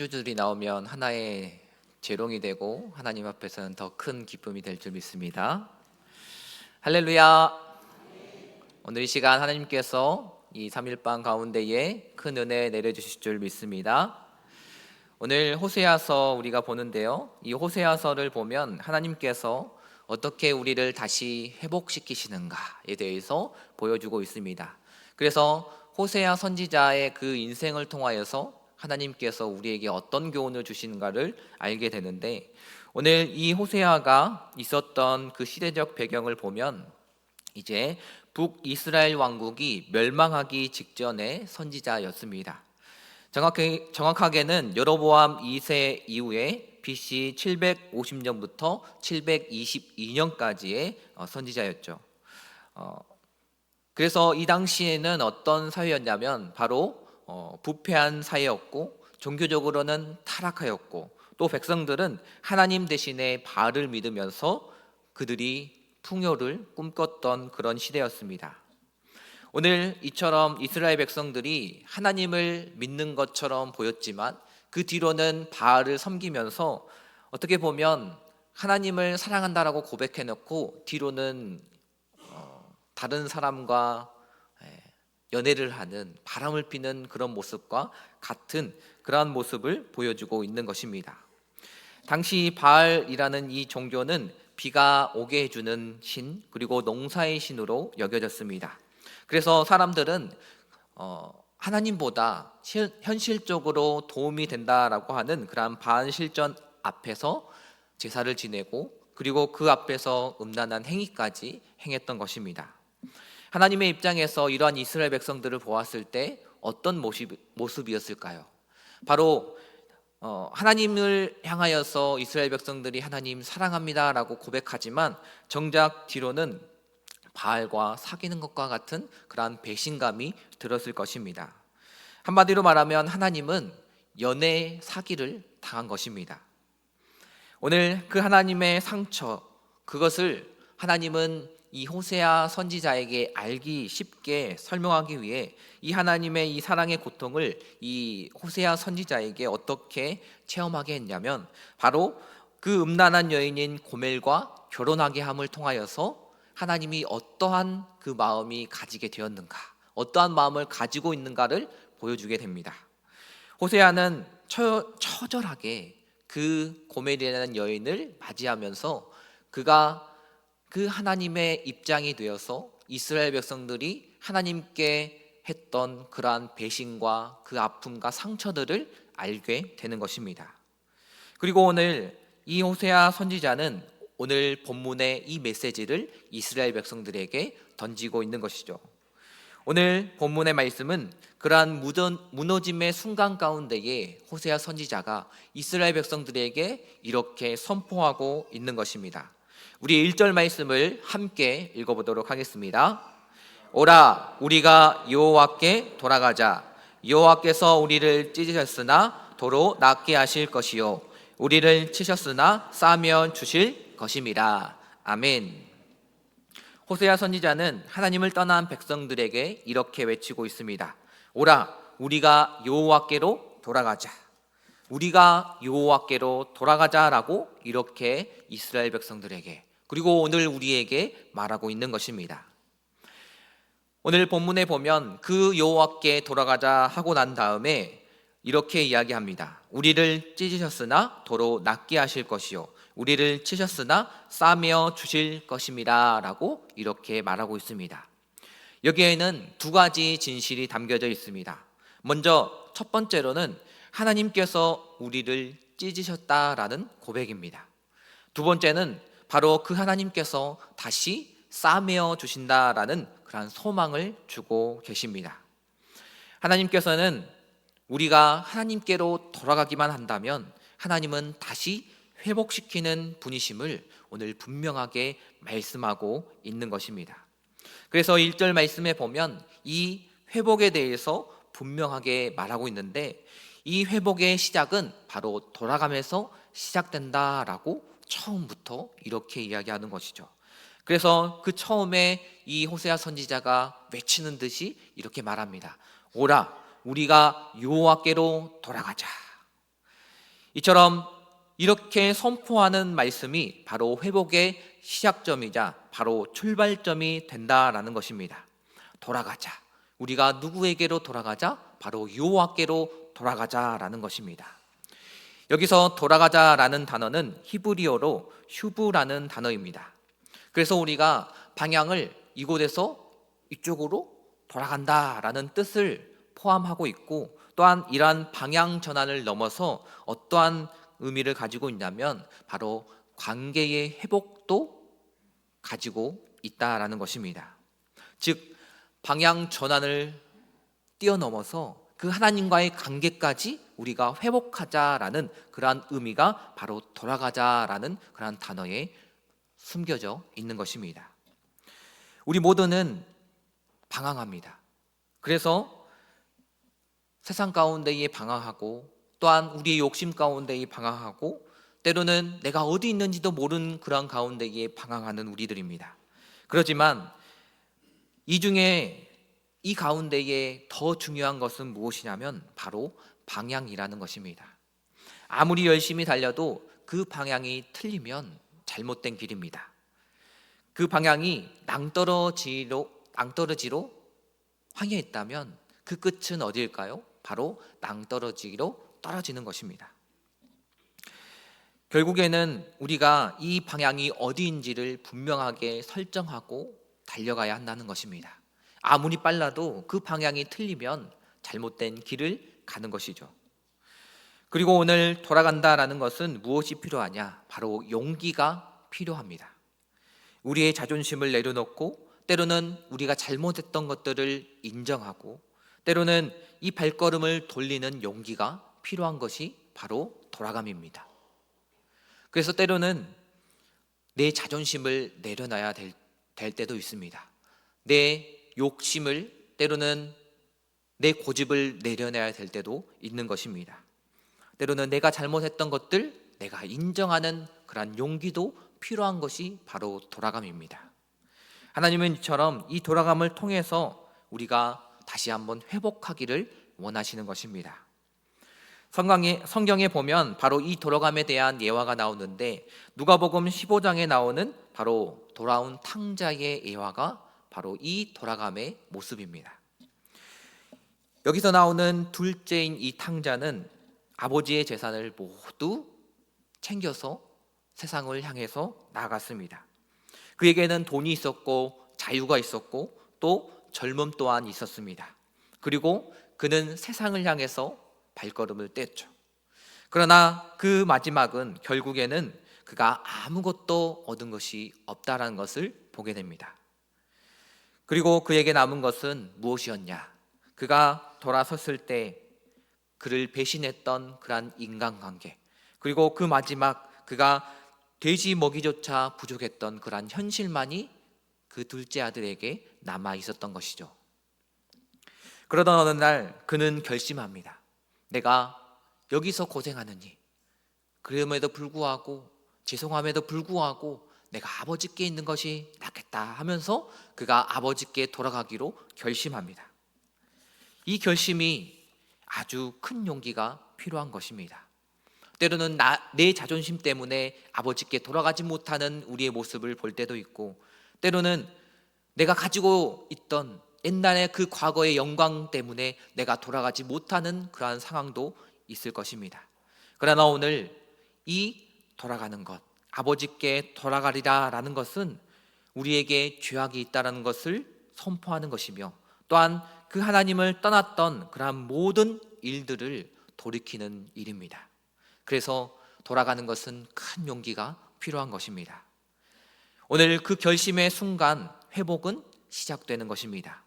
주들이 나오면 하나의 재롱이 되고 하나님 앞에서는 더 큰 기쁨이 될 줄 믿습니다. 할렐루야. 오늘 이 시간 하나님께서 이 3일방 가운데에 큰 은혜 내려주실 줄 믿습니다. 오늘 호세아서 우리가 보는데요, 이 호세아서를 보면 하나님께서 어떻게 우리를 다시 회복시키시는가에 대해서 보여주고 있습니다. 그래서 호세아 선지자의 그 인생을 통하여서 하나님께서 우리에게 어떤 교훈을 주시는가를 알게 되는데, 오늘 이 호세아가 있었던 그 시대적 배경을 보면 이제 북이스라엘 왕국이 멸망하기 직전의 선지자였습니다. 정확하게는 여로보암 2세 이후에 BC 750년부터 722년까지의 선지자였죠. 그래서 이 당시에는 어떤 사회였냐면 바로 부패한 사회였고, 종교적으로는 타락하였고, 또 백성들은 하나님 대신에 바알을 믿으면서 그들이 풍요를 꿈꿨던 그런 시대였습니다. 오늘 이처럼 이스라엘 백성들이 하나님을 믿는 것처럼 보였지만 그 뒤로는 바알을 섬기면서 어떻게 보면 하나님을 사랑한다라고 고백해놓고 뒤로는 다른 사람과 연애를 하는, 바람을 피는 그런 모습과 같은 그러한 모습을 보여주고 있는 것입니다. 당시 바알이라는 이 종교는 비가 오게 해주는 신, 그리고 농사의 신으로 여겨졌습니다. 그래서 사람들은 하나님보다 현실적으로 도움이 된다라고 하는 그러한 바알 실전 앞에서 제사를 지내고, 그리고 그 앞에서 음란한 행위까지 행했던 것입니다. 하나님의 입장에서 이러한 이스라엘 백성들을 보았을 때 어떤 모습이었을까요? 바로 하나님을 향하여서 이스라엘 백성들이 하나님 사랑합니다라고 고백하지만 정작 뒤로는 바알과 사귀는 것과 같은 그러한 배신감이 들었을 것입니다. 한마디로 말하면 하나님은 연애 사기를 당한 것입니다. 오늘 그 하나님의 상처, 그것을 하나님은 이 호세아 선지자에게 알기 쉽게 설명하기 위해 이 하나님의 이 사랑의 고통을 이 호세아 선지자에게 어떻게 체험하게 했냐면 바로 그 음란한 여인인 고멜과 결혼하게 함을 통하여서 하나님이 어떠한 그 마음이 가지게 되었는가, 어떠한 마음을 가지고 있는가를 보여주게 됩니다. 호세아는 처절하게 그 고멜이라는 여인을 맞이하면서 그가 그 하나님의 입장이 되어서 이스라엘 백성들이 하나님께 했던 그러한 배신과 그 아픔과 상처들을 알게 되는 것입니다. 그리고 오늘 이 호세아 선지자는 오늘 본문의 이 메시지를 이스라엘 백성들에게 던지고 있는 것이죠. 오늘 본문의 말씀은 그러한 무너짐의 순간 가운데에 호세아 선지자가 이스라엘 백성들에게 이렇게 선포하고 있는 것입니다. 우리 1절 말씀을 함께 읽어보도록 하겠습니다. 오라, 우리가 여호와께 돌아가자. 여호와께서 우리를 찢으셨으나 도로 낫게 하실 것이요, 우리를 치셨으나 싸매 주실 것임이라. 아멘. 호세아 선지자는 하나님을 떠난 백성들에게 이렇게 외치고 있습니다. 오라, 우리가 여호와께로 돌아가자. 우리가 여호와께로 돌아가자라고 이렇게 이스라엘 백성들에게, 그리고 오늘 우리에게 말하고 있는 것입니다. 오늘 본문에 보면 그 여호와께 돌아가자 하고 난 다음에 이렇게 이야기합니다. 우리를 찢으셨으나 도로 낫게 하실 것이요, 우리를 치셨으나 싸매어 주실 것임이라 라고 이렇게 말하고 있습니다. 여기에는 두 가지 진실이 담겨져 있습니다. 먼저 첫 번째로는 하나님께서 우리를 찢으셨다라는 고백입니다. 두 번째는 바로 그 하나님께서 다시 싸매어 주신다라는 그런 소망을 주고 계십니다. 하나님께서는 우리가 하나님께로 돌아가기만 한다면 하나님은 다시 회복시키는 분이심을 오늘 분명하게 말씀하고 있는 것입니다. 그래서 1절 말씀에 보면 이 회복에 대해서 분명하게 말하고 있는데, 이 회복의 시작은 바로 돌아가면서 시작된다라고 처음부터 이렇게 이야기하는 것이죠. 그래서 그 처음에 이 호세아 선지자가 외치는 듯이 이렇게 말합니다. 오라, 우리가 여호와께로 돌아가자. 이처럼 이렇게 선포하는 말씀이 바로 회복의 시작점이자 바로 출발점이 된다라는 것입니다. 돌아가자. 우리가 누구에게로 돌아가자? 바로 여호와께로 돌아가자라는 것입니다. 여기서 돌아가자라는 단어는 히브리어로 슈브라는 단어입니다. 그래서 우리가 방향을 이곳에서 이쪽으로 돌아간다라는 뜻을 포함하고 있고, 또한 이러한 방향 전환을 넘어서 어떠한 의미를 가지고 있냐면 바로 관계의 회복도 가지고 있다라는 것입니다. 즉 방향 전환을 뛰어넘어서 그 하나님과의 관계까지 우리가 회복하자라는 그러한 의미가 바로 돌아가자라는 그러한 단어에 숨겨져 있는 것입니다. 우리 모두는 방황합니다. 그래서 세상 가운데에 방황하고, 또한 우리의 욕심 가운데에 방황하고, 때로는 내가 어디 있는지도 모르는 그런 가운데에 방황하는 우리들입니다. 그렇지만 이 중에 이 가운데에 더 중요한 것은 무엇이냐면 바로 방향이라는 것입니다. 아무리 열심히 달려도 그 방향이 틀리면 잘못된 길입니다. 그 방향이 낭떠러지로 향해 있다면 그 끝은 어디일까요? 바로 낭떠러지로 떨어지는 것입니다. 결국에는 우리가 이 방향이 어디인지를 분명하게 설정하고 달려가야 한다는 것입니다. 아무리 빨라도 그 방향이 틀리면 잘못된 길을 가는 것이죠. 그리고 오늘 돌아간다라는 것은 무엇이 필요하냐? 바로 용기가 필요합니다. 우리의 자존심을 내려놓고, 때로는 우리가 잘못했던 것들을 인정하고, 때로는 이 발걸음을 돌리는 용기가 필요한 것이 바로 돌아감입니다. 그래서 때로는 내 자존심을 내려놔야 될 때도 있습니다. 내 욕심을, 때로는 내 고집을 내려놔야 될 때도 있는 것입니다. 때로는 내가 잘못했던 것들, 내가 인정하는 그런 용기도 필요한 것이 바로 돌아감입니다. 하나님은 이처럼 이 돌아감을 통해서 우리가 다시 한번 회복하기를 원하시는 것입니다. 성경에 보면 바로 이 돌아감에 대한 예화가 나오는데, 누가복음 15장에 나오는 바로 돌아온 탕자의 예화가 바로 이 돌아감의 모습입니다. 여기서 나오는 둘째인 이 탕자는 아버지의 재산을 모두 챙겨서 세상을 향해서 나아갔습니다. 그에게는 돈이 있었고 자유가 있었고 또 젊음 또한 있었습니다. 그리고 그는 세상을 향해서 발걸음을 뗐죠. 그러나 그 마지막은 결국에는 그가 아무것도 얻은 것이 없다라는 것을 보게 됩니다. 그리고 그에게 남은 것은 무엇이었냐? 그가 돌아섰을 때 그를 배신했던 그러한 인간관계, 그리고 그 마지막 그가 돼지 먹이조차 부족했던 그러한 현실만이 그 둘째 아들에게 남아 있었던 것이죠. 그러던 어느 날 그는 결심합니다. 내가 여기서 고생하느니, 그럼에도 불구하고, 죄송함에도 불구하고 내가 아버지께 있는 것이 낫겠다 하면서 그가 아버지께 돌아가기로 결심합니다. 이 결심이 아주 큰 용기가 필요한 것입니다. 때로는 내 자존심 때문에 아버지께 돌아가지 못하는 우리의 모습을 볼 때도 있고, 때로는 내가 가지고 있던 옛날의 그 과거의 영광 때문에 내가 돌아가지 못하는 그러한 상황도 있을 것입니다. 그러나 오늘 이 돌아가는 것, 아버지께 돌아가리라 라는 것은 우리에게 죄악이 있다는 것을 선포하는 것이며, 또한 그 하나님을 떠났던 그러한 모든 일들을 돌이키는 일입니다. 그래서 돌아가는 것은 큰 용기가 필요한 것입니다. 오늘 그 결심의 순간 회복은 시작되는 것입니다.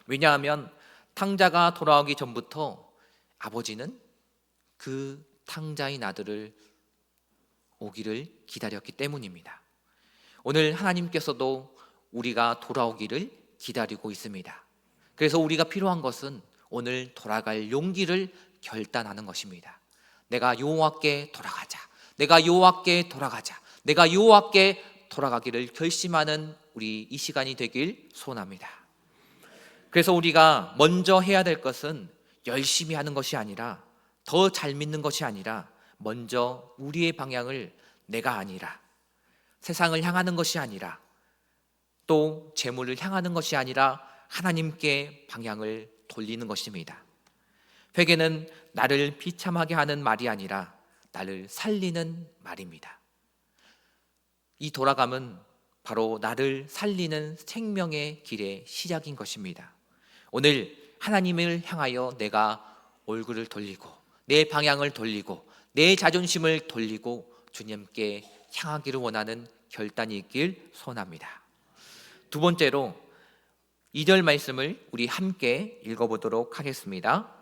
왜냐하면 탕자가 돌아오기 전부터 아버지는 그 탕자인 아들을 오기를 기다렸기 때문입니다. 오늘 하나님께서도 우리가 돌아오기를 기다리고 있습니다. 그래서 우리가 필요한 것은 오늘 돌아갈 용기를 결단하는 것입니다. 내가 여호와께 돌아가자, 내가 여호와께 돌아가자, 내가 여호와께 돌아가기를 결심하는 우리 이 시간이 되길 소원합니다. 그래서 우리가 먼저 해야 될 것은 열심히 하는 것이 아니라, 더 잘 믿는 것이 아니라, 먼저 우리의 방향을 내가 아니라, 세상을 향하는 것이 아니라, 또 재물을 향하는 것이 아니라 하나님께 방향을 돌리는 것입니다. 회개는 나를 비참하게 하는 말이 아니라 나를 살리는 말입니다. 이 돌아감은 바로 나를 살리는 생명의 길의 시작인 것입니다. 오늘 하나님을 향하여 내가 얼굴을 돌리고 내 방향을 돌리고 내 자존심을 돌리고 주님께 향하기를 원하는 결단이 있길 소원합니다. 두 번째로 2절 말씀을 우리 함께 읽어보도록 하겠습니다.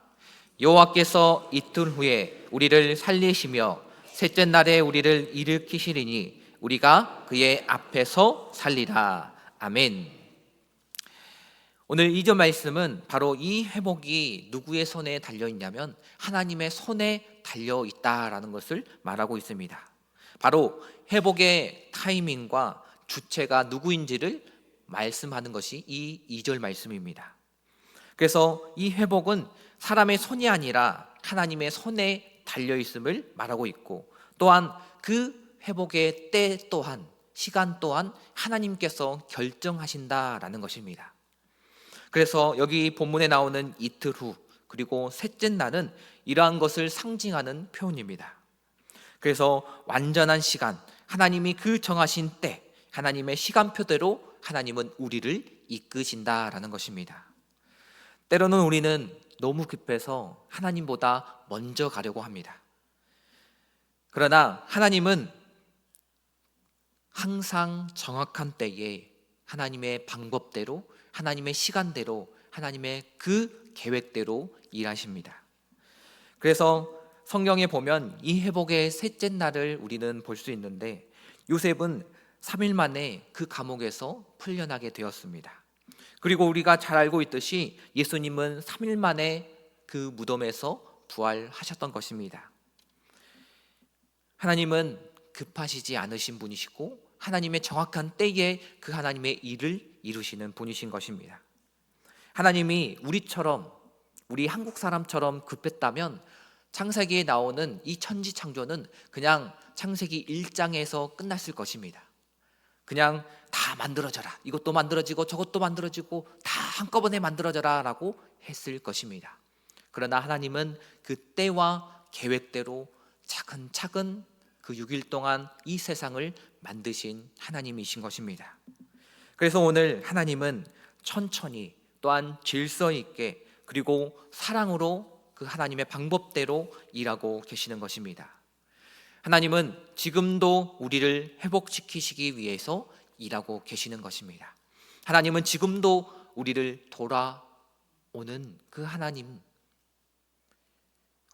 여호와께서 이틀 후에 우리를 살리시며 셋째 날에 우리를 일으키시리니 우리가 그의 앞에서 살리라. 아멘. 오늘 2절 말씀은 바로 이 회복이 누구의 손에 달려있냐면 하나님의 손에 달려있다라는 것을 말하고 있습니다. 바로 회복의 타이밍과 주체가 누구인지를 말씀하는 것이 이 2절 말씀입니다. 그래서 이 회복은 사람의 손이 아니라 하나님의 손에 달려있음을 말하고 있고, 또한 그 회복의 때 또한, 시간 또한 하나님께서 결정하신다라는 것입니다. 그래서 여기 본문에 나오는 이틀 후 그리고 셋째 날은 이러한 것을 상징하는 표현입니다. 그래서 완전한 시간, 하나님이 그 정하신 때, 하나님의 시간표대로 하나님은 우리를 이끄신다라는 것입니다. 때로는 우리는 너무 급해서 하나님보다 먼저 가려고 합니다. 그러나 하나님은 항상 정확한 때에 하나님의 방법대로, 하나님의 시간대로, 하나님의 그 계획대로 일하십니다. 그래서 성경에 보면 이 회복의 셋째 날을 우리는 볼 수 있는데, 요셉은 3일 만에 그 감옥에서 풀려나게 되었습니다. 그리고 우리가 잘 알고 있듯이 예수님은 3일 만에 그 무덤에서 부활하셨던 것입니다. 하나님은 급하시지 않으신 분이시고 하나님의 정확한 때에 그 하나님의 일을 이루시는 분이신 것입니다. 하나님이 우리처럼, 우리 한국 사람처럼 급했다면 창세기에 나오는 이 천지창조는 그냥 창세기 1장에서 끝났을 것입니다. 그냥 다 만들어져라, 이것도 만들어지고 저것도 만들어지고 다 한꺼번에 만들어져라 라고 했을 것입니다. 그러나 하나님은 그 때와 계획대로 차근차근 그 6일 동안 이 세상을 만드신 하나님이신 것입니다. 그래서 오늘 하나님은 천천히, 또한 질서 있게, 그리고 사랑으로 그 하나님의 방법대로 일하고 계시는 것입니다. 하나님은 지금도 우리를 회복시키시기 위해서 일하고 계시는 것입니다. 하나님은 지금도 우리를 돌아오는 그 하나님,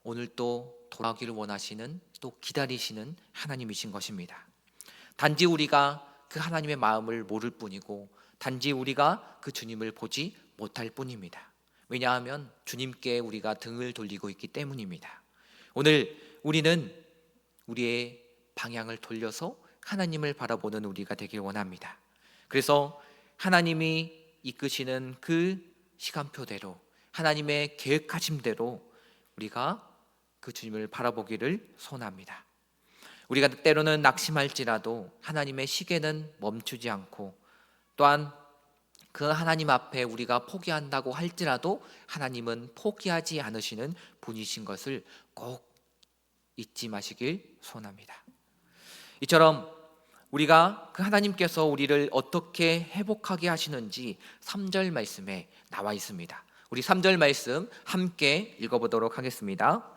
오늘 또 돌아오기를 원하시는, 또 기다리시는 하나님이신 것입니다. 단지 우리가 그 하나님의 마음을 모를 뿐이고, 단지 우리가 그 주님을 보지 못할 뿐입니다. 왜냐하면 주님께 우리가 등을 돌리고 있기 때문입니다. 오늘 우리는 우리의 방향을 돌려서 하나님을 바라보는 우리가 되길 원합니다. 그래서 하나님이 이끄시는 그 시간표대로, 하나님의 계획하심대로 우리가 그 주님을 바라보기를 소원합니다. 우리가 때로는 낙심할지라도 하나님의 시계는 멈추지 않고, 또한 그 하나님 앞에 우리가 포기한다고 할지라도 하나님은 포기하지 않으시는 분이신 것을 꼭 잊지 마시길 소원합니다. 이처럼 우리가 그 하나님께서 우리를 어떻게 회복하게 하시는지 3절 말씀에 나와 있습니다. 우리 3절 말씀 함께 읽어보도록 하겠습니다.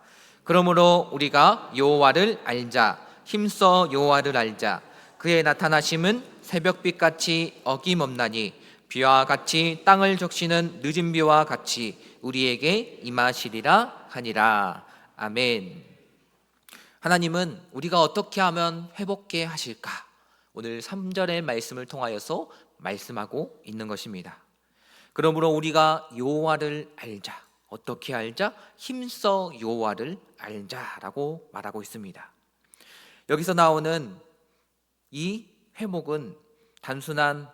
그러므로 우리가 여호와를 알자, 힘써 여호와를 알자. 그의 나타나심은 새벽빛같이 어김없나니 비와 같이 땅을 적시는 늦은 비와 같이 우리에게 임하시리라 하니라. 아멘. 하나님은 우리가 어떻게 하면 회복케 하실까? 오늘 3절의 말씀을 통하여서 말씀하고 있는 것입니다. 그러므로 우리가 여호와를 알자. 어떻게 알자? 힘써 여호와를 알자라고 말하고 있습니다. 여기서 나오는 이 회복은 단순한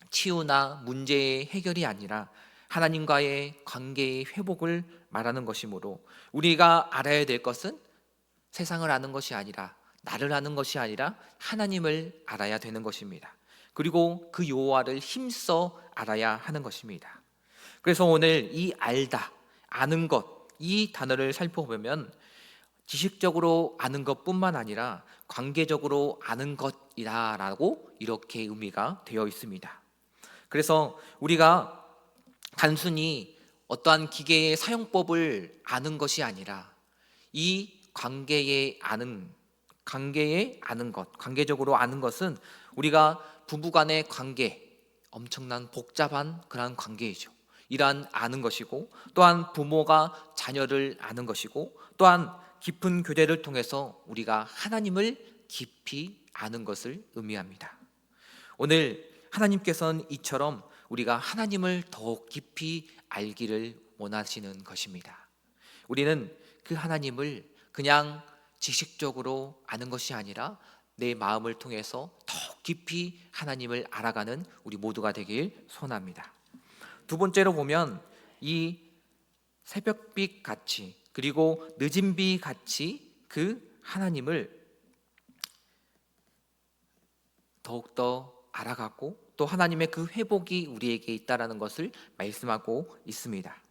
치유나 문제의 해결이 아니라 하나님과의 관계의 회복을 말하는 것이므로, 우리가 알아야 될 것은 세상을 아는 것이 아니라, 나를 아는 것이 아니라 하나님을 알아야 되는 것입니다. 그리고 그 여호와를 힘써 알아야 하는 것입니다. 그래서 오늘 이 알다, 아는 것, 이 단어를 살펴보면 지식적으로 아는 것뿐만 아니라 관계적으로 아는 것이다라고 이렇게 의미가 되어 있습니다. 그래서 우리가 단순히 어떠한 기계의 사용법을 아는 것이 아니라 이 관계에 아는 것, 관계적으로 아는 것은 우리가 부부간의 관계, 엄청난 복잡한 그러한 관계이죠. 이러한 아는 것이고, 또한 부모가 자녀를 아는 것이고, 또한 깊은 교제를 통해서 우리가 하나님을 깊이 아는 것을 의미합니다. 오늘 하나님께서는 이처럼 우리가 하나님을 더욱 깊이 알기를 원하시는 것입니다. 우리는 그 하나님을 그냥 지식적으로 아는 것이 아니라 내 마음을 통해서 더 깊이 하나님을 알아가는 우리 모두가 되길 소원합니다. 두 번째로 보면 이 새벽빛 같이, 그리고 늦은 비 같이 그 하나님을 더욱더 알아가고, 또 하나님의 그 회복이 우리에게 있다라는 것을 말씀하고 있습니다.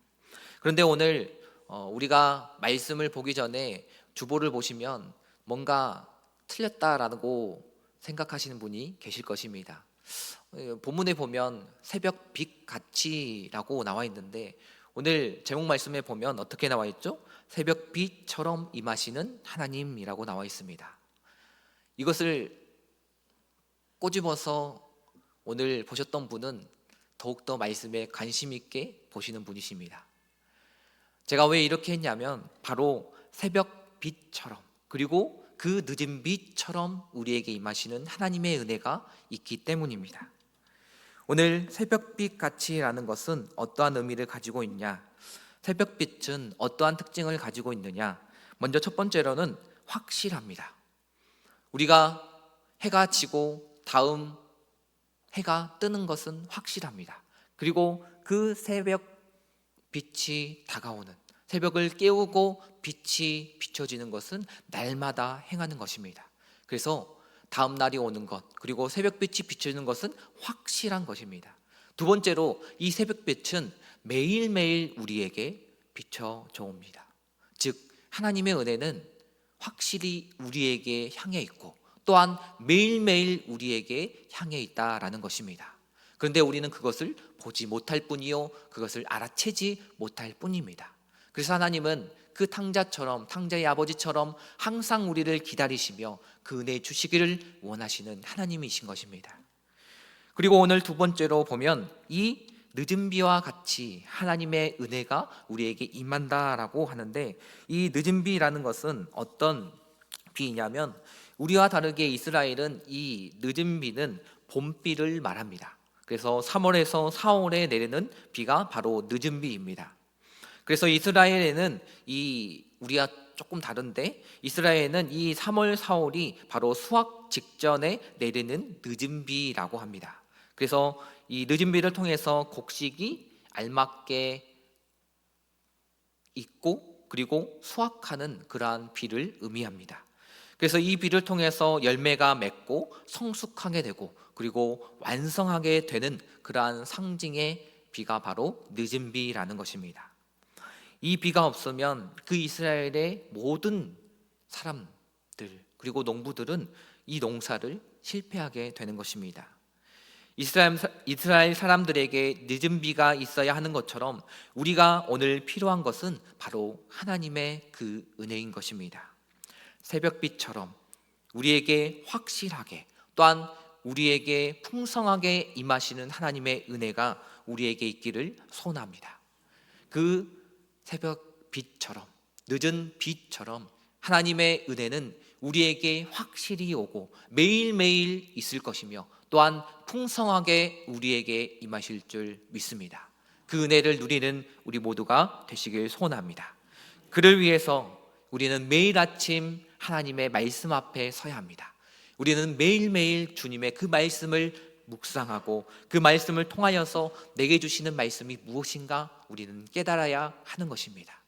그런데 오늘 우리가 말씀을 보기 전에 주보를 보시면 뭔가 틀렸다라고 생각하시는 분이 계실 것입니다. 본문에 보면 새벽 빛 같이라고 나와 있는데, 오늘 제목 말씀에 보면 어떻게 나와 있죠? 새벽 빛처럼 임하시는 하나님이라고 나와 있습니다. 이것을 꼬집어서 오늘 보셨던 분은 더욱더 말씀에 관심 있게 보시는 분이십니다. 제가 왜 이렇게 했냐면 바로 새벽 빛처럼, 그리고 그 늦은 빛처럼 우리에게 임하시는 하나님의 은혜가 있기 때문입니다. 오늘 새벽빛 같이라는 것은 어떠한 의미를 가지고 있냐? 새벽빛은 어떠한 특징을 가지고 있느냐? 먼저 첫 번째로는 확실합니다. 우리가 해가 지고 다음 해가 뜨는 것은 확실합니다. 그리고 그 새벽 빛이 다가오는, 새벽을 깨우고 빛이 비춰지는 것은 날마다 행하는 것입니다. 그래서 다음 날이 오는 것, 그리고 새벽빛이 비추는 것은 확실한 것입니다. 두 번째로 이 새벽빛은 매일매일 우리에게 비춰져 옵니다. 즉 하나님의 은혜는 확실히 우리에게 향해 있고, 또한 매일매일 우리에게 향해 있다라는 것입니다. 그런데 우리는 그것을 보지 못할 뿐이요, 그것을 알아채지 못할 뿐입니다. 그래서 하나님은 그 탕자처럼, 탕자의 아버지처럼 항상 우리를 기다리시며 그 은혜 주시기를 원하시는 하나님이신 것입니다. 그리고 오늘 두 번째로 보면 이 늦은 비와 같이 하나님의 은혜가 우리에게 임한다라고 하는데, 이 늦은 비라는 것은 어떤 비냐면, 우리와 다르게 이스라엘은 이 늦은 비는 봄비를 말합니다. 그래서 3월에서 4월에 내리는 비가 바로 늦은 비입니다. 그래서 이스라엘에는 우리가 조금 다른데, 이스라엘에는 이 3월, 4월이 바로 수확 직전에 내리는 늦은 비라고 합니다. 그래서 이 늦은 비를 통해서 곡식이 알맞게 익고, 그리고 수확하는 그러한 비를 의미합니다. 그래서 이 비를 통해서 열매가 맺고 성숙하게 되고, 그리고 완성하게 되는 그러한 상징의 비가 바로 늦은 비라는 것입니다. 이 비가 없으면 그 이스라엘의 모든 사람들, 그리고 농부들은 이 농사를 실패하게 되는 것입니다. 이스라엘 사람들에게 늦은 비가 있어야 하는 것처럼 우리가 오늘 필요한 것은 바로 하나님의 그 은혜인 것입니다. 새벽빛처럼 우리에게 확실하게, 또한 우리에게 풍성하게 임하시는 하나님의 은혜가 우리에게 있기를 소원합니다. 그 새벽빛처럼, 늦은 빛처럼 하나님의 은혜는 우리에게 확실히 오고 매일매일 있을 것이며, 또한 풍성하게 우리에게 임하실 줄 믿습니다. 그 은혜를 누리는 우리 모두가 되시길 소원합니다. 그를 위해서 우리는 매일 아침 하나님의 말씀 앞에 서야 합니다. 우리는 매일매일 주님의 그 말씀을 묵상하고, 그 말씀을 통하여서 내게 주시는 말씀이 무엇인가 우리는 깨달아야 하는 것입니다.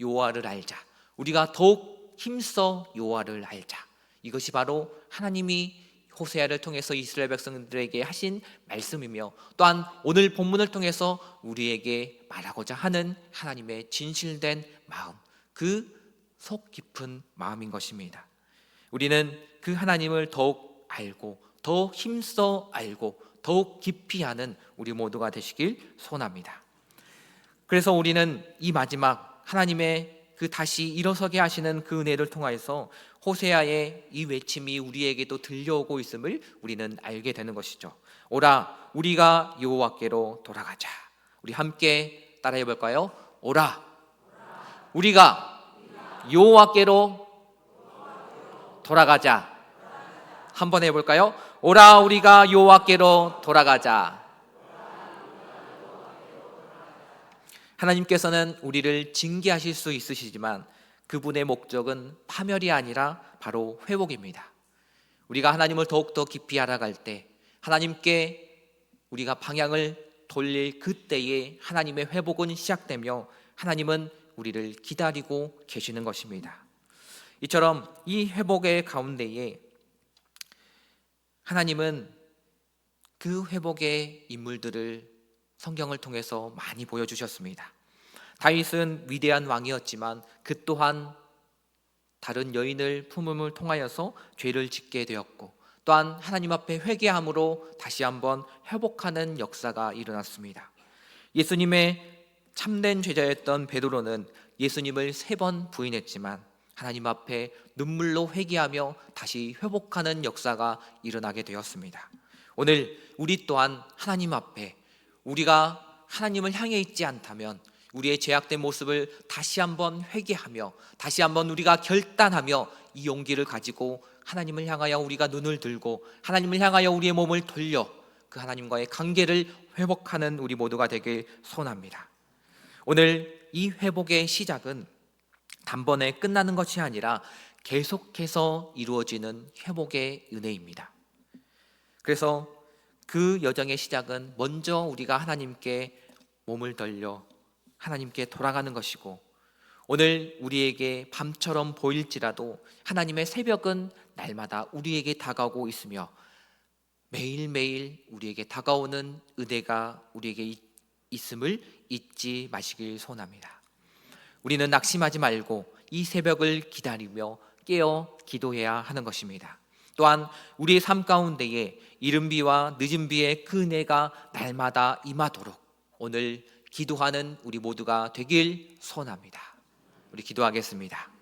여호와를 알자, 우리가 더욱 힘써 여호와를 알자. 이것이 바로 하나님이 호세아를 통해서 이스라엘 백성들에게 하신 말씀이며, 또한 오늘 본문을 통해서 우리에게 말하고자 하는 하나님의 진실된 마음, 그 속 깊은 마음인 것입니다. 우리는 그 하나님을 더욱 알고 더욱 힘써 알고 더욱 깊이 아는 우리 모두가 되시길 소원합니다. 그래서 우리는 이 마지막 하나님의 그 다시 일어서게 하시는 그 은혜를 통하여서 호세아의 이 외침이 우리에게도 들려오고 있음을 우리는 알게 되는 것이죠. 오라 우리가 여호와께로 돌아가자. 우리 함께 따라해 볼까요? 오라 우리가 여호와께로 돌아가자. 한번 해볼까요? 오라 우리가 여호와께로 돌아가자. 하나님께서는 우리를 징계하실 수 있으시지만 그분의 목적은 파멸이 아니라 바로 회복입니다. 우리가 하나님을 더욱더 깊이 알아갈 때, 하나님께 우리가 방향을 돌릴 그때에 하나님의 회복은 시작되며 하나님은 우리를 기다리고 계시는 것입니다. 이처럼 이 회복의 가운데에 하나님은 그 회복의 인물들을 성경을 통해서 많이 보여주셨습니다. 다윗은 위대한 왕이었지만 그 또한 다른 여인을 품음을 통하여서 죄를 짓게 되었고, 또한 하나님 앞에 회개함으로 다시 한번 회복하는 역사가 일어났습니다. 예수님의 참된 제자였던 베드로는 예수님을 3번 부인했지만 하나님 앞에 눈물로 회개하며 다시 회복하는 역사가 일어나게 되었습니다. 오늘 우리 또한 하나님 앞에 우리가 하나님을 향해 있지 않다면 우리의 죄악된 모습을 다시 한번 회개하며 다시 한번 우리가 결단하며 이 용기를 가지고 하나님을 향하여 우리가 눈을 들고 하나님을 향하여 우리의 몸을 돌려 그 하나님과의 관계를 회복하는 우리 모두가 되길 소원합니다. 오늘 이 회복의 시작은 단번에 끝나는 것이 아니라 계속해서 이루어지는 회복의 은혜입니다. 그래서 그 여정의 시작은 먼저 우리가 하나님께 몸을 돌려 하나님께 돌아가는 것이고, 오늘 우리에게 밤처럼 보일지라도 하나님의 새벽은 날마다 우리에게 다가오고 있으며 매일매일 우리에게 다가오는 은혜가 우리에게 있음을 잊지 마시길 소원합니다. 우리는 낙심하지 말고 이 새벽을 기다리며 깨어 기도해야 하는 것입니다. 또한 우리의 삶 가운데에 이른 비와 늦은 비의 그 은혜가 날마다 임하도록 오늘 기도하는 우리 모두가 되길 소원합니다. 우리 기도하겠습니다.